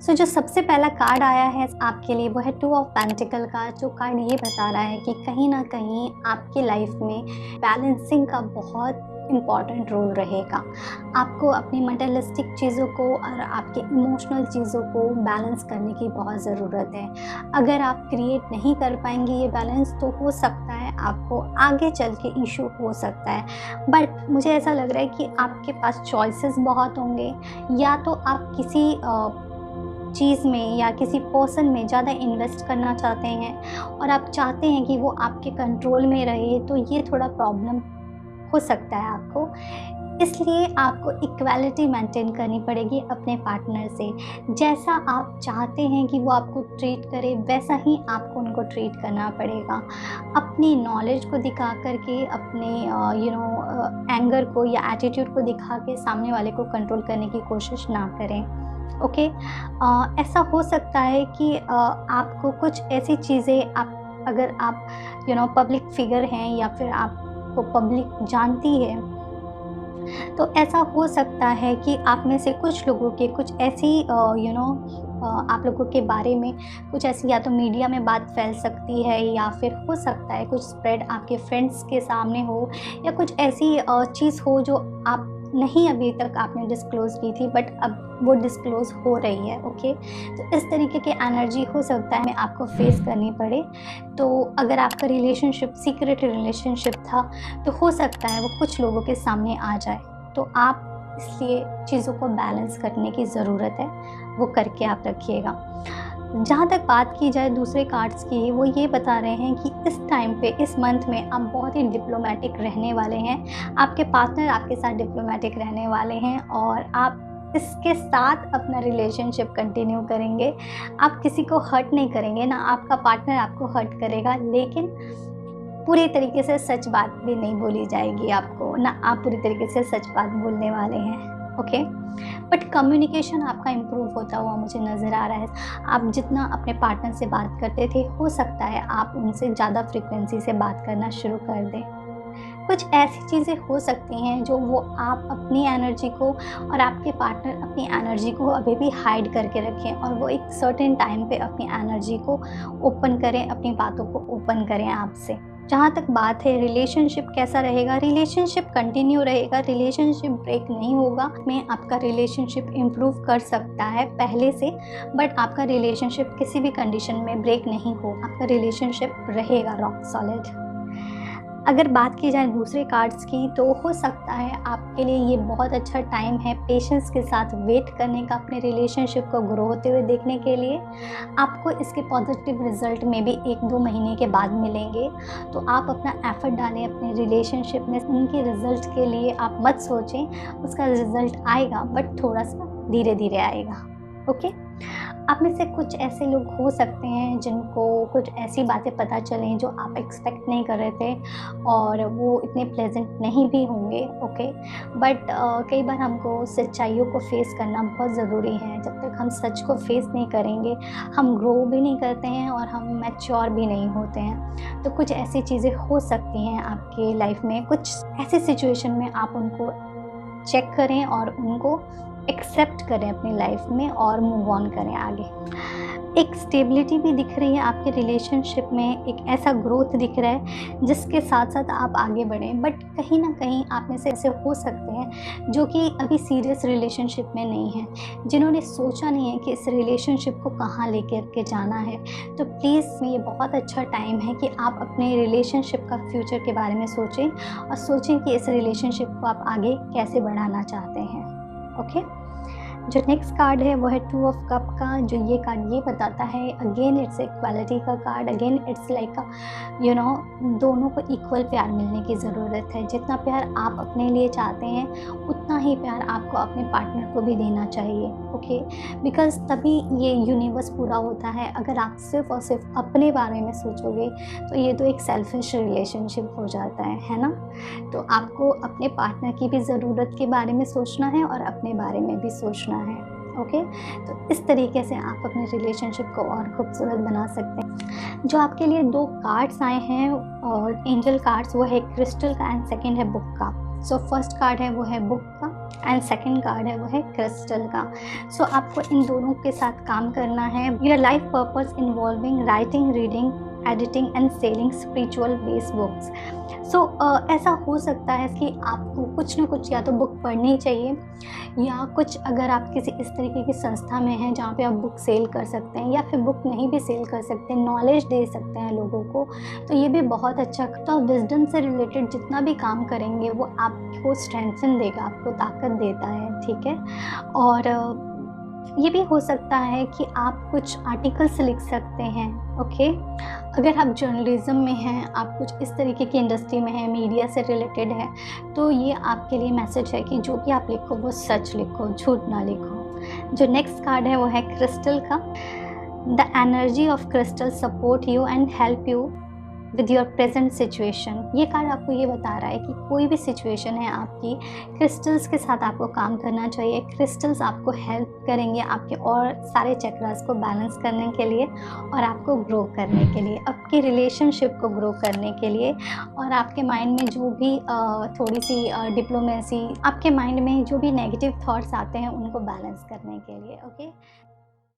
सो जो सबसे पहला कार्ड आया है आपके लिए वो है 2 ऑफ पेंटिकल का, जो कार्ड ये बता रहा है कि कहीं ना कहीं आपकी लाइफ में बैलेंसिंग का बहुत इम्पॉर्टेंट रोल रहेगा। आपको अपनी मटेरियलिस्टिक चीज़ों को और आपके इमोशनल चीज़ों को बैलेंस करने की बहुत ज़रूरत है। अगर आप क्रिएट नहीं कर पाएंगे ये बैलेंस, तो हो सकता है आपको आगे चल के इशू हो सकता है। बट मुझे ऐसा लग रहा है कि आपके पास चॉइसेस बहुत होंगे। या तो आप किसी चीज़ में या किसी पर्सन में ज़्यादा इन्वेस्ट करना चाहते हैं और आप चाहते हैं कि वो आपके कंट्रोल में रहे, तो ये थोड़ा प्रॉब्लम हो सकता है आपको। इसलिए आपको इक्वालिटी मेंटेन करनी पड़ेगी अपने पार्टनर से। जैसा आप चाहते हैं कि वो आपको ट्रीट करे, वैसा ही आपको उनको ट्रीट करना पड़ेगा। अपनी नॉलेज को दिखा करके, अपने एंगर को या एटीट्यूड को दिखा के सामने वाले को कंट्रोल करने की कोशिश ना करें। ओके। ऐसा हो सकता है कि आपको कुछ ऐसी चीज़ें, आप अगर आप पब्लिक फिगर हैं या फिर आपको पब्लिक जानती है, तो ऐसा हो सकता है कि आप में से कुछ लोगों के कुछ ऐसी आप लोगों के बारे में कुछ ऐसी या तो मीडिया में बात फैल सकती है, या फिर हो सकता है कुछ स्प्रेड आपके फ्रेंड्स के सामने हो, या कुछ ऐसी चीज़ हो जो आप नहीं अभी तक आपने डिस्क्लोज़ की थी, बट अब वो डिस्क्लोज़ हो रही है। ओके। तो इस तरीके की एनर्जी हो सकता है आपको फेस करनी पड़े। तो अगर आपका रिलेशनशिप सीक्रेट रिलेशनशिप था, तो हो सकता है वो कुछ लोगों के सामने आ जाए। तो आप इसलिए चीज़ों को बैलेंस करने की ज़रूरत है, वो करके आप रखिएगा। जहाँ तक बात की जाए दूसरे कार्ड्स की, वो ये बता रहे हैं कि इस टाइम पे, इस मंथ में आप बहुत ही डिप्लोमेटिक रहने वाले हैं। आपके पार्टनर आपके साथ डिप्लोमेटिक रहने वाले हैं और आप इसके साथ अपना रिलेशनशिप कंटिन्यू करेंगे। आप किसी को हर्ट नहीं करेंगे, ना आपका पार्टनर आपको हर्ट करेगा, लेकिन पूरी तरीके से सच बात भी नहीं बोली जाएगी आपको, ना आप पूरी तरीके से सच बात बोलने वाले हैं। ओके। बट कम्युनिकेशन आपका इम्प्रूव होता हुआ मुझे नज़र आ रहा है। आप जितना अपने पार्टनर से बात करते थे, हो सकता है आप उनसे ज़्यादा फ्रीक्वेंसी से बात करना शुरू कर दें। कुछ ऐसी चीज़ें हो सकती हैं जो वो आप अपनी एनर्जी को और आपके पार्टनर अपनी एनर्जी को अभी भी हाइड करके रखें, और वो एक सर्टेन टाइम पे अपनी एनर्जी को ओपन करें, अपनी बातों को ओपन करें आपसे। जहाँ तक बात है रिलेशनशिप कैसा रहेगा, रिलेशनशिप कंटिन्यू रहेगा, रिलेशनशिप ब्रेक नहीं होगा। में आपका रिलेशनशिप इम्प्रूव कर सकता है पहले से, बट आपका रिलेशनशिप किसी भी कंडीशन में ब्रेक नहीं हो, आपका रिलेशनशिप रहेगा रॉक सॉलिड। अगर बात की जाए दूसरे कार्ड्स की, तो हो सकता है आपके लिए ये बहुत अच्छा टाइम है पेशेंस के साथ वेट करने का, अपने रिलेशनशिप को ग्रो होते हुए देखने के लिए। आपको इसके पॉजिटिव रिजल्ट में भी 1-2 महीने के बाद मिलेंगे। तो आप अपना एफर्ट डालें अपने रिलेशनशिप में। उनके रिजल्ट के लिए आप मत सोचें, उसका रिजल्ट आएगा, बट थोड़ा सा धीरे धीरे आएगा। ओके। आप में से कुछ ऐसे लोग हो सकते हैं जिनको कुछ ऐसी बातें पता चलें जो आप एक्सपेक्ट नहीं कर रहे थे, और वो इतने प्लेजेंट नहीं भी होंगे। ओके। बट कई बार हमको सच्चाइयों को फेस करना बहुत ज़रूरी है। जब तक हम सच को फेस नहीं करेंगे, हम ग्रो भी नहीं करते हैं और हम मैच्योर भी नहीं होते हैं। तो कुछ ऐसी चीज़ें हो सकती हैं आपके लाइफ में, कुछ ऐसी सिचुएशन में आप उनको चेक करें और उनको एक्सेप्ट करें अपनी लाइफ में और मूव ऑन करें आगे। एक स्टेबिलिटी भी दिख रही है आपके रिलेशनशिप में, एक ऐसा ग्रोथ दिख रहा है जिसके साथ साथ आप आगे बढ़ें। बट कहीं ना कहीं आप में से ऐसे हो सकते हैं जो कि अभी सीरियस रिलेशनशिप में नहीं हैं, जिन्होंने सोचा नहीं है कि इस रिलेशनशिप को कहाँ लेकर के जाना है। तो प्लीज़ ये बहुत अच्छा टाइम है कि आप अपने रिलेशनशिप का फ्यूचर के बारे में सोचें, और सोचें कि इस रिलेशनशिप को आप आगे कैसे बढ़ाना चाहते हैं। ओके। जो नेक्स्ट कार्ड है वो है 2 ऑफ कप का। जो ये कार्ड ये बताता है, अगेन इट्स इक्वालिटी का कार्ड। अगेन इट्स लाइक दोनों को इक्वल प्यार मिलने की ज़रूरत है। जितना प्यार आप अपने लिए चाहते हैं, उतना ही प्यार आपको अपने पार्टनर को भी देना चाहिए। ओके। बिकॉज तभी ये यूनिवर्स पूरा होता है। अगर आप सिर्फ और सिर्फ अपने बारे में सोचोगे, तो ये तो एक सेल्फिश रिलेशनशिप हो जाता है ना। तो आपको अपने पार्टनर की भी ज़रूरत के बारे में सोचना है और अपने बारे में भी सोचना है। ओके। तो इस तरीके से आप अपने रिलेशनशिप को और खूबसूरत बना सकते हैं। जो आपके लिए 2 कार्ड्स आए हैं और एंजल कार्ड्स, वो है क्रिस्टल का एंड सेकंड है बुक का। सो फर्स्ट कार्ड है वो है बुक का, एंड सेकंड कार्ड है वो है क्रिस्टल का। सो आपको इन दोनों के साथ काम करना है। Your life purpose involving writing, reading, editing and selling spiritual based books. So ऐसा हो सकता है कि आपको कुछ ना कुछ या तो बुक पढ़नी चाहिए, या कुछ अगर आप किसी इस तरीके की संस्था में हैं जहाँ पे आप बुक सेल कर सकते हैं, या फिर बुक नहीं भी सेल कर सकते, नॉलेज दे सकते हैं लोगों को, तो ये भी बहुत अच्छा। तो विजडम से रिलेटेड जितना भी काम करेंगे वो आपको स्ट्रेंथन देगा, आपको ताकत देता है, ठीक है। और ये भी हो सकता है कि आप कुछ आर्टिकल्स लिख सकते हैं, ओके। अगर आप जर्नलिज्म में हैं, आप कुछ इस तरीके की इंडस्ट्री में हैं, मीडिया से रिलेटेड है, तो ये आपके लिए मैसेज है कि जो भी आप लिखो वो सच लिखो, झूठ ना लिखो। जो नेक्स्ट कार्ड है वो है क्रिस्टल का। The energy of crystal support you and help you with your present situation. ये कार्ड आपको ये बता रहा है कि कोई भी सिचुएशन है आपकी, क्रिस्टल्स के साथ आपको काम करना चाहिए। क्रिस्टल्स आपको हेल्प करेंगे आपके और सारे चक्रास को बैलेंस करने के लिए, और आपको ग्रो करने के लिए, आपकी रिलेशनशिप को ग्रो करने के लिए, और आपके माइंड में जो भी थोड़ी सी डिप्लोमेसी, आपके माइंड में जो भी नेगेटिव थॉट्स आते हैं उनको बैलेंस करने के लिए, ओके।